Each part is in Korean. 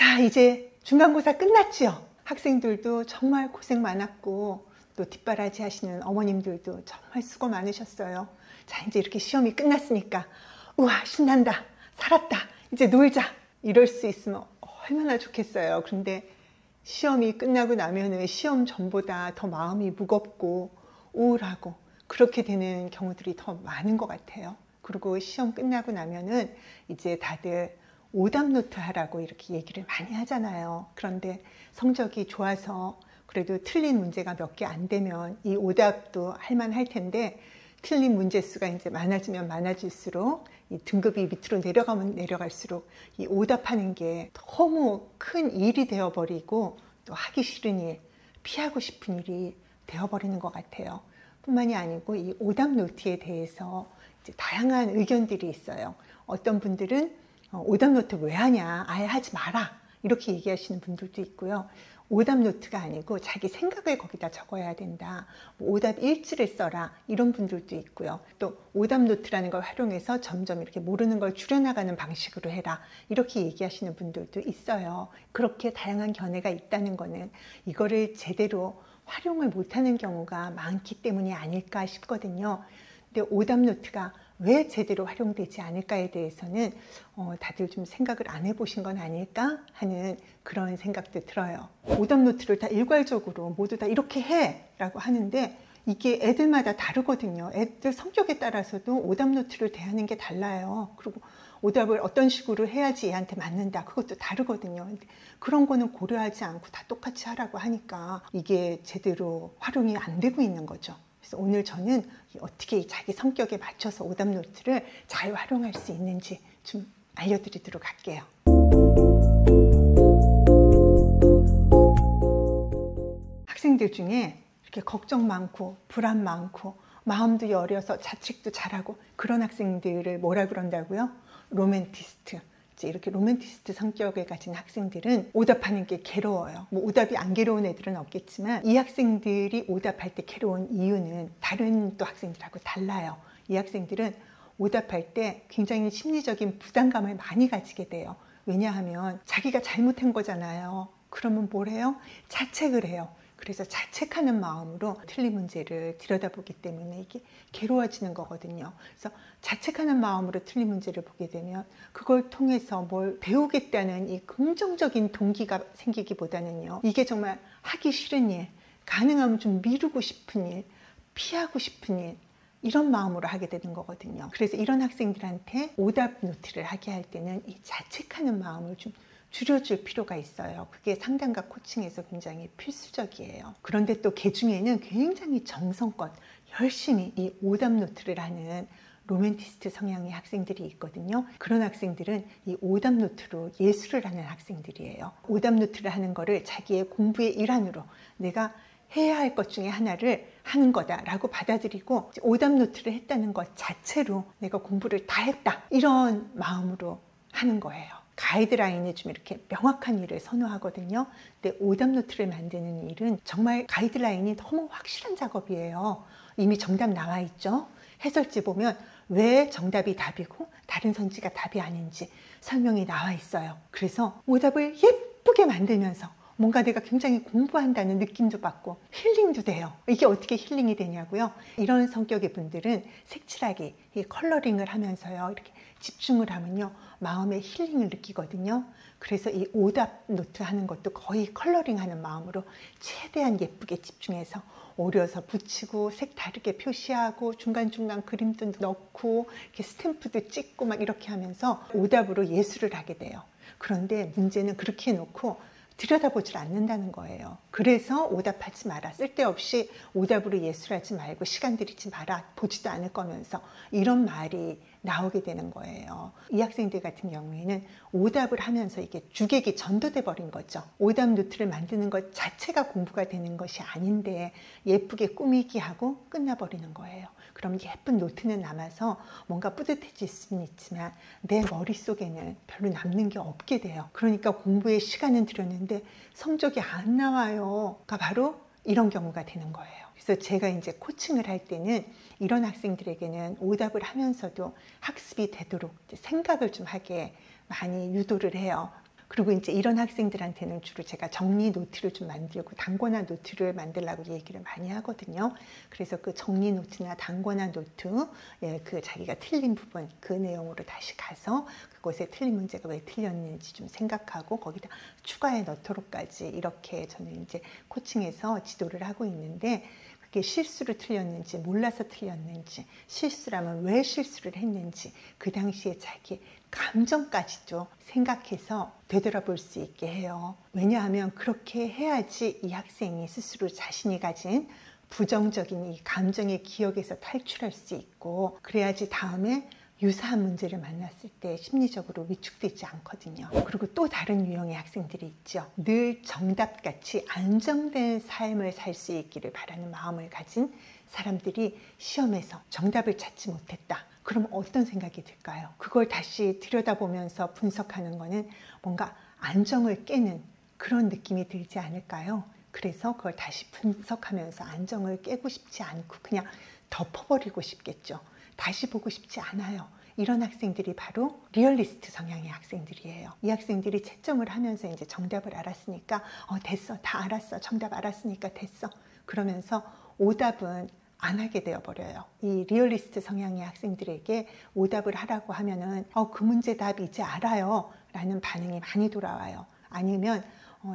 자, 이제 중간고사 끝났지요? 학생들도 정말 고생 많았고 또 뒷바라지 하시는 어머님들도 정말 수고 많으셨어요. 자, 이제 이렇게 시험이 끝났으니까 우와, 신난다, 살았다, 이제 놀자, 이럴 수 있으면 얼마나 좋겠어요. 그런데 시험이 끝나고 나면은 시험 전보다 더 마음이 무겁고 우울하고 그렇게 되는 경우들이 더 많은 것 같아요. 그리고 시험 끝나고 나면은 이제 다들 오답노트 하라고 이렇게 얘기를 많이 하잖아요. 그런데 성적이 좋아서 그래도 틀린 문제가 몇 개 안 되면 이 오답도 할만할 텐데, 틀린 문제 수가 이제 많아지면 많아질수록 이 등급이 밑으로 내려가면 내려갈수록 이 오답하는 게 너무 큰 일이 되어버리고 또 하기 싫은 일, 피하고 싶은 일이 되어버리는 것 같아요. 뿐만이 아니고 이 오답 노트에 대해서 이제 다양한 의견들이 있어요. 어떤 분들은 오답 노트 왜 하냐, 아예 하지 마라, 이렇게 얘기하시는 분들도 있고요. 오답 노트가 아니고 자기 생각을 거기다 적어야 된다, 오답 일지를 써라, 이런 분들도 있고요. 또 오답 노트라는 걸 활용해서 점점 이렇게 모르는 걸 줄여나가는 방식으로 해라, 이렇게 얘기하시는 분들도 있어요. 그렇게 다양한 견해가 있다는 거는 이거를 제대로 활용을 못하는 경우가 많기 때문이 아닐까 싶거든요. 근데 오답 노트가 왜 제대로 활용되지 않을까에 대해서는 다들 좀 생각을 안 해보신 건 아닐까 하는 그런 생각도 들어요. 오답 노트를 다 일괄적으로 모두 다 이렇게 해 라고 하는데 이게 애들마다 다르거든요. 애들 성격에 따라서도 오답 노트를 대하는 게 달라요. 그리고 오답을 어떤 식으로 해야지 얘한테 맞는다, 그것도 다르거든요. 근데 그런 거는 고려하지 않고 다 똑같이 하라고 하니까 이게 제대로 활용이 안 되고 있는 거죠. 그래서 오늘 저는 어떻게 자기 성격에 맞춰서 오답 노트를 잘 활용할 수 있는지 좀 알려드리도록 할게요. 학생들 중에 이렇게 걱정 많고 불안 많고 마음도 여려서 자책도 잘하고 그런 학생들을 뭐라 그런다고요? 로맨티스트. 이렇게 로맨티스트 성격을 가진 학생들은 오답하는 게 괴로워요. 뭐 오답이 안 괴로운 애들은 없겠지만 이 학생들이 오답할 때 괴로운 이유는 다른 또 학생들하고 달라요. 이 학생들은 오답할 때 굉장히 심리적인 부담감을 많이 가지게 돼요. 왜냐하면 자기가 잘못한 거잖아요. 그러면 뭘 해요? 자책을 해요. 그래서 자책하는 마음으로 틀린 문제를 들여다보기 때문에 이게 괴로워지는 거거든요. 그래서 자책하는 마음으로 틀린 문제를 보게 되면 그걸 통해서 뭘 배우겠다는 이 긍정적인 동기가 생기기보다는요, 이게 정말 하기 싫은 일, 가능하면 좀 미루고 싶은 일, 피하고 싶은 일, 이런 마음으로 하게 되는 거거든요. 그래서 이런 학생들한테 오답 노트를 하게 할 때는 이 자책하는 마음을 좀 줄여줄 필요가 있어요. 그게 상담과 코칭에서 굉장히 필수적이에요. 그런데 또 그 중에는 굉장히 정성껏 열심히 이 오답 노트를 하는 로맨티스트 성향의 학생들이 있거든요. 그런 학생들은 이 오답 노트로 예술을 하는 학생들이에요. 오답 노트를 하는 거를 자기의 공부의 일환으로 내가 해야 할 것 중에 하나를 하는 거다라고 받아들이고 오답 노트를 했다는 것 자체로 내가 공부를 다 했다, 이런 마음으로 하는 거예요. 가이드라인이 좀 이렇게 명확한 일을 선호하거든요. 근데 오답 노트를 만드는 일은 정말 가이드라인이 너무 확실한 작업이에요. 이미 정답 나와 있죠. 해설지 보면 왜 정답이 답이고 다른 선지가 답이 아닌지 설명이 나와 있어요. 그래서 오답을 예쁘게 만들면서 뭔가 내가 굉장히 공부한다는 느낌도 받고 힐링도 돼요. 이게 어떻게 힐링이 되냐고요? 이런 성격의 분들은 색칠하기, 이 컬러링을 하면서요, 이렇게 집중을 하면요, 마음의 힐링을 느끼거든요. 그래서 이 오답 노트 하는 것도 거의 컬러링 하는 마음으로 최대한 예쁘게 집중해서 오려서 붙이고 색 다르게 표시하고 중간중간 그림도 넣고 이렇게 스탬프도 찍고 막 이렇게 하면서 오답으로 예술을 하게 돼요. 그런데 문제는 그렇게 해놓고 들여다보질 않는다는 거예요. 그래서 오답하지 마라, 쓸데없이 오답으로 예술하지 말고 시간 들이지 마라, 보지도 않을 거면서 이런 말이 나오게 되는 거예요. 이 학생들 같은 경우에는 오답을 하면서 이게 주객이 전도돼 버린 거죠. 오답 노트를 만드는 것 자체가 공부가 되는 것이 아닌데 예쁘게 꾸미기 하고 끝나버리는 거예요. 그럼 예쁜 노트는 남아서 뭔가 뿌듯해질 수는 있지만 내 머릿속에는 별로 남는 게 없게 돼요. 그러니까 공부에 시간은 들였는데 성적이 안 나와요. 그러니까 바로 이런 경우가 되는 거예요. 그래서 제가 이제 코칭을 할 때는 이런 학생들에게는 오답을 하면서도 학습이 되도록 생각을 좀 하게 많이 유도를 해요. 그리고 이제 이런 학생들한테는 주로 제가 정리 노트를 좀 만들고 단권화 노트를 만들라고 얘기를 많이 하거든요. 그래서 그 정리 노트나 단권화 노트, 그 자기가 틀린 부분, 그 내용으로 다시 가서 그곳에 틀린 문제가 왜 틀렸는지 좀 생각하고 거기다 추가해 넣도록까지 이렇게 저는 이제 코칭에서 지도를 하고 있는데, 그게 실수를 틀렸는지, 몰라서 틀렸는지, 실수라면 왜 실수를 했는지, 그 당시에 자기 감정까지도 생각해서 되돌아볼 수 있게 해요. 왜냐하면 그렇게 해야지 이 학생이 스스로 자신이 가진 부정적인 이 감정의 기억에서 탈출할 수 있고, 그래야지 다음에 유사한 문제를 만났을 때 심리적으로 위축되지 않거든요. 그리고 또 다른 유형의 학생들이 있죠. 늘 정답같이 안정된 삶을 살 수 있기를 바라는 마음을 가진 사람들이 시험에서 정답을 찾지 못했다. 그럼 어떤 생각이 들까요? 그걸 다시 들여다보면서 분석하는 거는 뭔가 안정을 깨는 그런 느낌이 들지 않을까요? 그래서 그걸 다시 분석하면서 안정을 깨고 싶지 않고 그냥 덮어버리고 싶겠죠. 다시 보고 싶지 않아요. 이런 학생들이 바로 리얼리스트 성향의 학생들이에요. 이 학생들이 채점을 하면서 이제 정답을 알았으니까 됐어, 다 알았어, 정답 알았으니까 됐어, 그러면서 오답은 안 하게 되어버려요. 이 리얼리스트 성향의 학생들에게 오답을 하라고 하면은 그 문제 답 이제 알아요 라는 반응이 많이 돌아와요. 아니면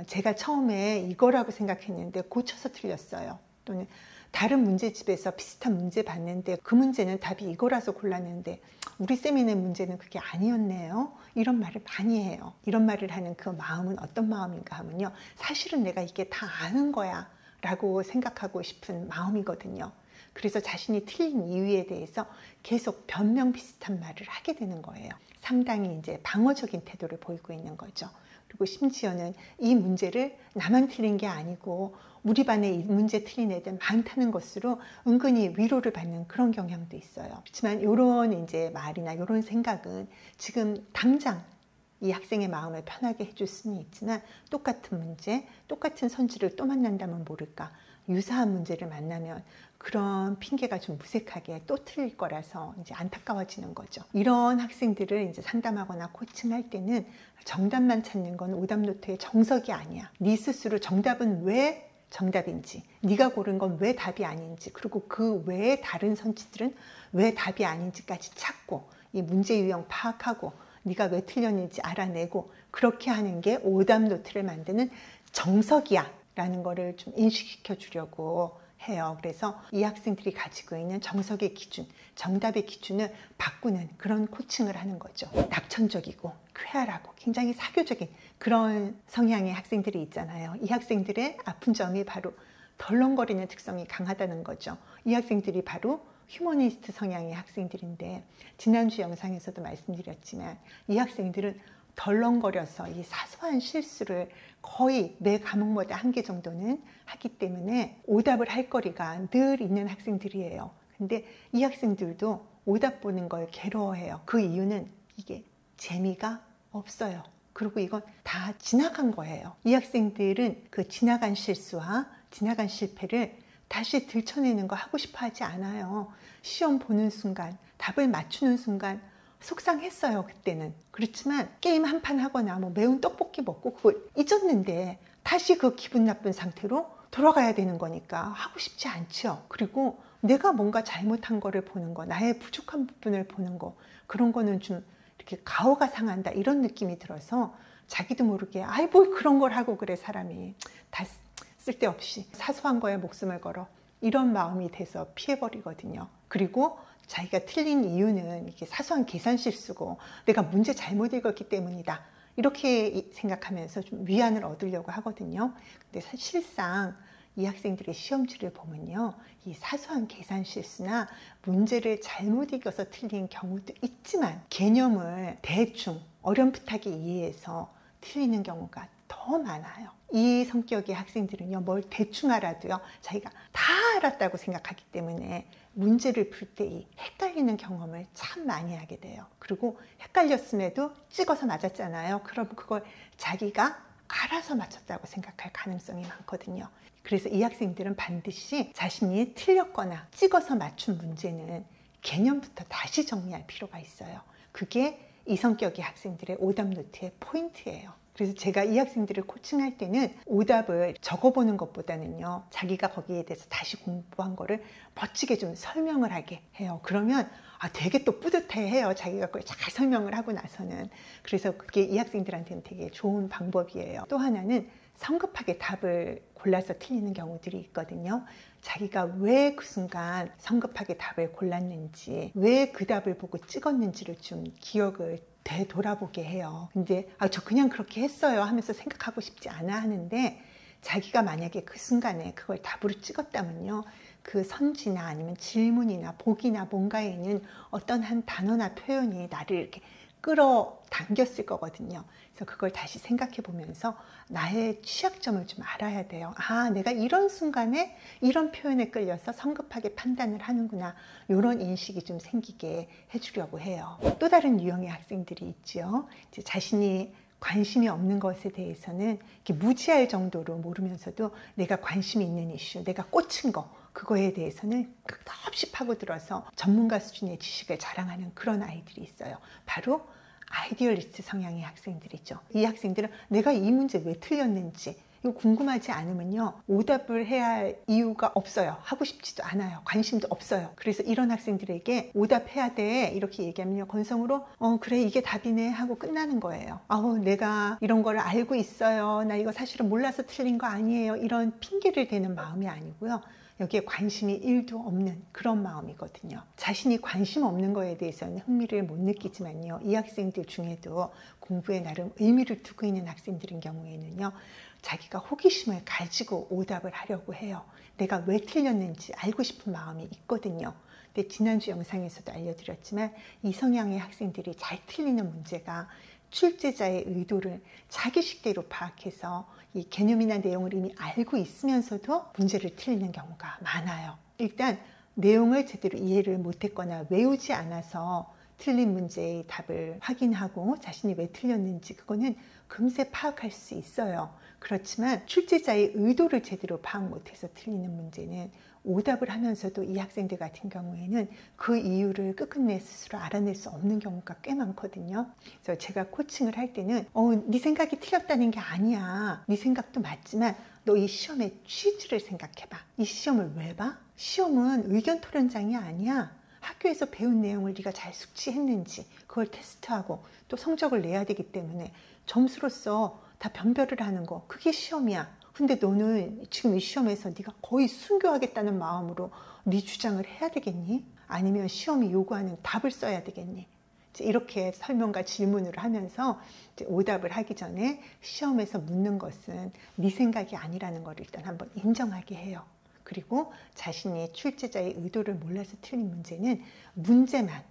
제가 처음에 이거라고 생각했는데 고쳐서 틀렸어요. 또는 다른 문제집에서 비슷한 문제 봤는데 그 문제는 답이 이거라서 골랐는데 우리 쌤이 낸 문제는 그게 아니었네요. 이런 말을 많이 해요. 이런 말을 하는 그 마음은 어떤 마음인가 하면요, 사실은 내가 이게 다 아는 거야 라고 생각하고 싶은 마음이거든요. 그래서 자신이 틀린 이유에 대해서 계속 변명 비슷한 말을 하게 되는 거예요. 상당히 이제 방어적인 태도를 보이고 있는 거죠. 그리고 심지어는 이 문제를 나만 틀린 게 아니고 우리 반에 이 문제 틀린 애들 많다는 것으로 은근히 위로를 받는 그런 경향도 있어요. 그렇지만 이런 이제 말이나 이런 생각은 지금 당장 이 학생의 마음을 편하게 해줄 수는 있지만 똑같은 문제, 똑같은 선지를 또 만난다면 모를까, 유사한 문제를 만나면 그런 핑계가 좀 무색하게 또 틀릴 거라서 이제 안타까워지는 거죠. 이런 학생들을 이제 상담하거나 코칭할 때는 정답만 찾는 건 오답 노트의 정석이 아니야. 네 스스로 정답은 왜 정답인지, 네가 고른 건 왜 답이 아닌지, 그리고 그 외에 다른 선지들은 왜 답이 아닌지까지 찾고 이 문제 유형 파악하고 네가 왜 틀렸는지 알아내고 그렇게 하는 게 오답 노트를 만드는 정석이야 라는 거를 좀 인식시켜 주려고 해요. 그래서 이 학생들이 가지고 있는 정석의 기준, 정답의 기준을 바꾸는 그런 코칭을 하는 거죠. 낙천적이고 쾌활하고 굉장히 사교적인 그런 성향의 학생들이 있잖아요. 이 학생들의 아픈 점이 바로 덜렁거리는 특성이 강하다는 거죠. 이 학생들이 바로 휴머니스트 성향의 학생들인데, 지난주 영상에서도 말씀드렸지만 이 학생들은 덜렁거려서 이 사소한 실수를 거의 매 과목마다 한 개 정도는 하기 때문에 오답을 할 거리가 늘 있는 학생들이에요. 근데 이 학생들도 오답 보는 걸 괴로워해요. 그 이유는 이게 재미가 없어요. 그리고 이건 다 지나간 거예요. 이 학생들은 그 지나간 실수와 지나간 실패를 다시 들춰내는 거 하고 싶어 하지 않아요. 시험 보는 순간, 답을 맞추는 순간 속상했어요, 그때는. 그렇지만 게임 한 판 하거나 뭐 매운 떡볶이 먹고 그거 잊었는데 다시 그 기분 나쁜 상태로 돌아가야 되는 거니까 하고 싶지 않죠. 그리고 내가 뭔가 잘못한 거를 보는 거, 나의 부족한 부분을 보는 거, 그런 거는 좀 이렇게 가오가 상한다 이런 느낌이 들어서 자기도 모르게 아이 뭘 그런 걸 하고 그래, 사람이 다 쓸데없이 사소한 거에 목숨을 걸어, 이런 마음이 돼서 피해버리거든요. 그리고 자기가 틀린 이유는 이게 사소한 계산 실수고 내가 문제 잘못 읽었기 때문이다 이렇게 생각하면서 좀 위안을 얻으려고 하거든요. 근데 실상 이 학생들의 시험지를 보면요, 이 사소한 계산 실수나 문제를 잘못 읽어서 틀린 경우도 있지만 개념을 대충 어렴풋하게 이해해서 틀리는 경우가 더 많아요. 이 성격의 학생들은요, 뭘 대충 알아도요, 자기가 다 알았다고 생각하기 때문에 문제를 풀 때 이 헷갈리는 경험을 참 많이 하게 돼요. 그리고 헷갈렸음에도 찍어서 맞았잖아요. 그럼 그걸 자기가 알아서 맞췄다고 생각할 가능성이 많거든요. 그래서 이 학생들은 반드시 자신이 틀렸거나 찍어서 맞춘 문제는 개념부터 다시 정리할 필요가 있어요. 그게 이 성격의 학생들의 오답 노트의 포인트예요. 그래서 제가 이 학생들을 코칭할 때는 오답을 적어보는 것보다는요, 자기가 거기에 대해서 다시 공부한 거를 멋지게 좀 설명을 하게 해요. 그러면 되게 또 뿌듯해해요. 자기가 그걸 잘 설명을 하고 나서는. 그래서 그게 이 학생들한테는 되게 좋은 방법이에요. 또 하나는 성급하게 답을 골라서 틀리는 경우들이 있거든요. 자기가 왜 그 순간 성급하게 답을 골랐는지, 왜 그 답을 보고 찍었는지를 좀 기억을 되돌아보게 해요. 근데 저 그냥 그렇게 했어요 하면서 생각하고 싶지 않아 하는데, 자기가 만약에 그 순간에 그걸 답으로 찍었다면요, 그 선지나 아니면 질문이나 보기나 뭔가에 있는 어떤 한 단어나 표현이 나를 이렇게 끌어당겼을 거거든요. 그래서 그걸 다시 생각해 보면서 나의 취약점을 좀 알아야 돼요. 내가 이런 순간에 이런 표현에 끌려서 성급하게 판단을 하는구나. 이런 인식이 좀 생기게 해주려고 해요. 또 다른 유형의 학생들이 있죠. 이제 자신이 관심이 없는 것에 대해서는 이렇게 무지할 정도로 모르면서도 내가 관심이 있는 이슈, 내가 꽂힌 거, 그거에 대해서는 끝없이 파고들어서 전문가 수준의 지식을 자랑하는 그런 아이들이 있어요. 바로 아이디얼리스트 성향의 학생들이죠. 이 학생들은 내가 이 문제 왜 틀렸는지 이거 궁금하지 않으면요, 오답을 해야 할 이유가 없어요. 하고 싶지도 않아요. 관심도 없어요. 그래서 이런 학생들에게 오답해야 돼 이렇게 얘기하면요, 건성으로 그래 이게 답이네 하고 끝나는 거예요. 내가 이런 걸 알고 있어요. 나 이거 사실은 몰라서 틀린 거 아니에요. 이런 핑계를 대는 마음이 아니고요, 여기에 관심이 1도 없는 그런 마음이거든요. 자신이 관심 없는 거에 대해서는 흥미를 못 느끼지만요, 이 학생들 중에도 공부에 나름 의미를 두고 있는 학생들인 경우에는요, 자기가 호기심을 가지고 오답을 하려고 해요. 내가 왜 틀렸는지 알고 싶은 마음이 있거든요. 근데 지난주 영상에서도 알려드렸지만 이 성향의 학생들이 잘 틀리는 문제가 출제자의 의도를 자기 식대로 파악해서 이 개념이나 내용을 이미 알고 있으면서도 문제를 틀리는 경우가 많아요. 일단 내용을 제대로 이해를 못했거나 외우지 않아서 틀린 문제의 답을 확인하고 자신이 왜 틀렸는지 그거는 금세 파악할 수 있어요. 그렇지만 출제자의 의도를 제대로 파악 못해서 틀리는 문제는 오답을 하면서도 이 학생들 같은 경우에는 그 이유를 끝끝내 스스로 알아낼 수 없는 경우가 꽤 많거든요. 그래서 제가 코칭을 할 때는 네 생각이 틀렸다는 게 아니야. 네 생각도 맞지만 너 이 시험의 취지를 생각해봐. 이 시험을 왜 봐? 시험은 의견 토론장이 아니야. 학교에서 배운 내용을 네가 잘 숙지했는지 그걸 테스트하고 또 성적을 내야 되기 때문에 점수로서 다 변별을 하는 거, 그게 시험이야. 근데 너는 지금 이 시험에서 네가 거의 순교하겠다는 마음으로 네 주장을 해야 되겠니? 아니면 시험이 요구하는 답을 써야 되겠니? 이렇게 설명과 질문을 하면서 오답을 하기 전에 시험에서 묻는 것은 네 생각이 아니라는 걸 일단 한번 인정하게 해요. 그리고 자신이 출제자의 의도를 몰라서 틀린 문제는 문제만,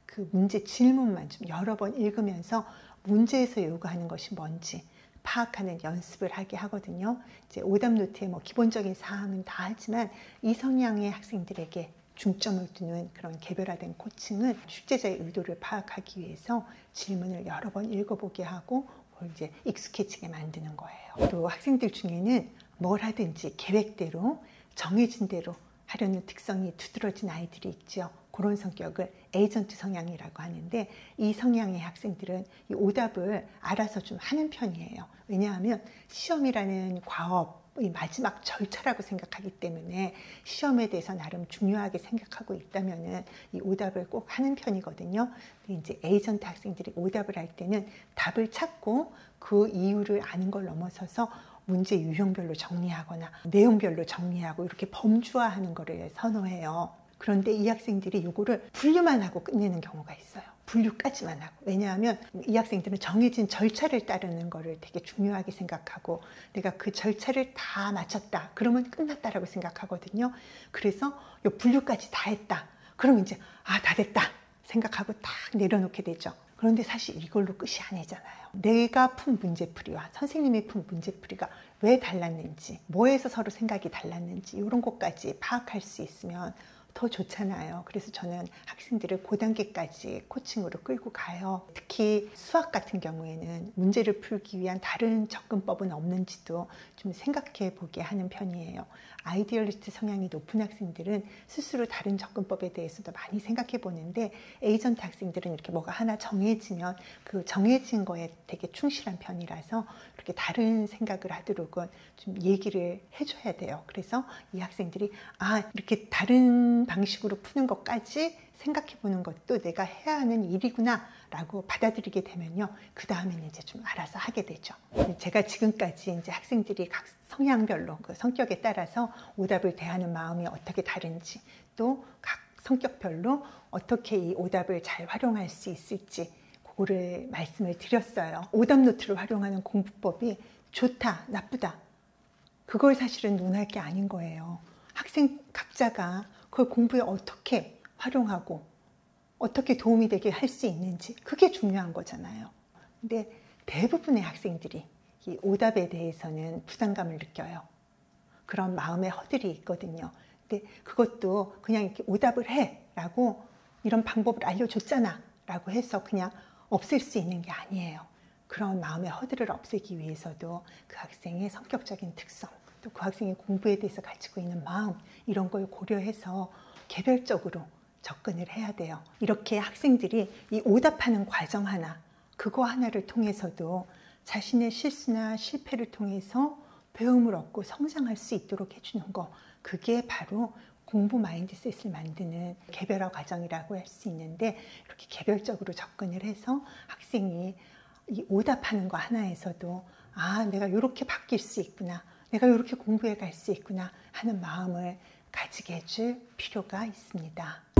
그 문제 질문만 좀 여러 번 읽으면서 문제에서 요구하는 것이 뭔지 파악하는 연습을 하게 하거든요. 이제 오답 노트에 기본적인 사항은 다 하지만 이 성향의 학생들에게 중점을 두는 그런 개별화된 코칭은 출제자의 의도를 파악하기 위해서 질문을 여러 번 읽어보게 하고 그걸 이제 익숙해지게 만드는 거예요. 또 학생들 중에는 뭘 하든지 계획대로 정해진 대로 하려는 특성이 두드러진 아이들이 있죠. 그런 성격을 에이전트 성향이라고 하는데, 이 성향의 학생들은 이 오답을 알아서 좀 하는 편이에요. 왜냐하면 시험이라는 과업의 마지막 절차라고 생각하기 때문에 시험에 대해서 나름 중요하게 생각하고 있다면은 이 오답을 꼭 하는 편이거든요. 근데 이제 에이전트 학생들이 오답을 할 때는 답을 찾고 그 이유를 아는 걸 넘어서서 문제 유형별로 정리하거나 내용별로 정리하고 이렇게 범주화하는 거를 선호해요. 그런데 이 학생들이 이거를 분류만 하고 끝내는 경우가 있어요. 분류까지만 하고. 왜냐하면 이 학생들은 정해진 절차를 따르는 거를 되게 중요하게 생각하고 내가 그 절차를 다 마쳤다. 그러면 끝났다라고 생각하거든요. 그래서 이 분류까지 다 했다. 그럼 이제 다 됐다 생각하고 딱 내려놓게 되죠. 그런데 사실 이걸로 끝이 아니잖아요. 내가 푼 문제풀이와 선생님이 푼 문제풀이가 왜 달랐는지, 뭐에서 서로 생각이 달랐는지 이런 것까지 파악할 수 있으면 더 좋잖아요. 그래서 저는 학생들을 그 단계까지 코칭으로 끌고 가요. 특히 수학 같은 경우에는 문제를 풀기 위한 다른 접근법은 없는지도 좀 생각해 보게 하는 편이에요. 아이디얼리스트 성향이 높은 학생들은 스스로 다른 접근법에 대해서도 많이 생각해 보는데, 에이전트 학생들은 이렇게 뭐가 하나 정해지면 그 정해진 거에 되게 충실한 편이라서 이렇게 다른 생각을 하도록은 좀 얘기를 해줘야 돼요. 그래서 이 학생들이 이렇게 다른 방식으로 푸는 것까지 생각해 보는 것도 내가 해야 하는 일이구나 라고 받아들이게 되면요, 그 다음에는 이제 좀 알아서 하게 되죠. 제가 지금까지 이제 학생들이 각 성향별로 그 성격에 따라서 오답을 대하는 마음이 어떻게 다른지, 또 각 성격별로 어떻게 이 오답을 잘 활용할 수 있을지 그거를 말씀을 드렸어요. 오답 노트를 활용하는 공부법이 좋다, 나쁘다, 그걸 사실은 논할 게 아닌 거예요. 학생 각자가 그걸 공부에 어떻게 활용하고 어떻게 도움이 되게 할 수 있는지, 그게 중요한 거잖아요. 근데 대부분의 학생들이 이 오답에 대해서는 부담감을 느껴요. 그런 마음의 허들이 있거든요. 근데 그것도 그냥 이렇게 오답을 해 라고, 이런 방법을 알려줬잖아 라고 해서 그냥 없앨 수 있는 게 아니에요. 그런 마음의 허들을 없애기 위해서도 그 학생의 성격적인 특성, 또 그 학생이 공부에 대해서 가지고 있는 마음, 이런 걸 고려해서 개별적으로 접근을 해야 돼요. 이렇게 학생들이 이 오답하는 과정 하나, 그거 하나를 통해서도 자신의 실수나 실패를 통해서 배움을 얻고 성장할 수 있도록 해주는 거, 그게 바로 공부 마인드셋을 만드는 개별화 과정이라고 할 수 있는데, 이렇게 개별적으로 접근을 해서 학생이 이 오답하는 거 하나에서도 내가 이렇게 바뀔 수 있구나, 내가 이렇게 공부해 갈 수 있구나 하는 마음을 가지게 해줄 필요가 있습니다.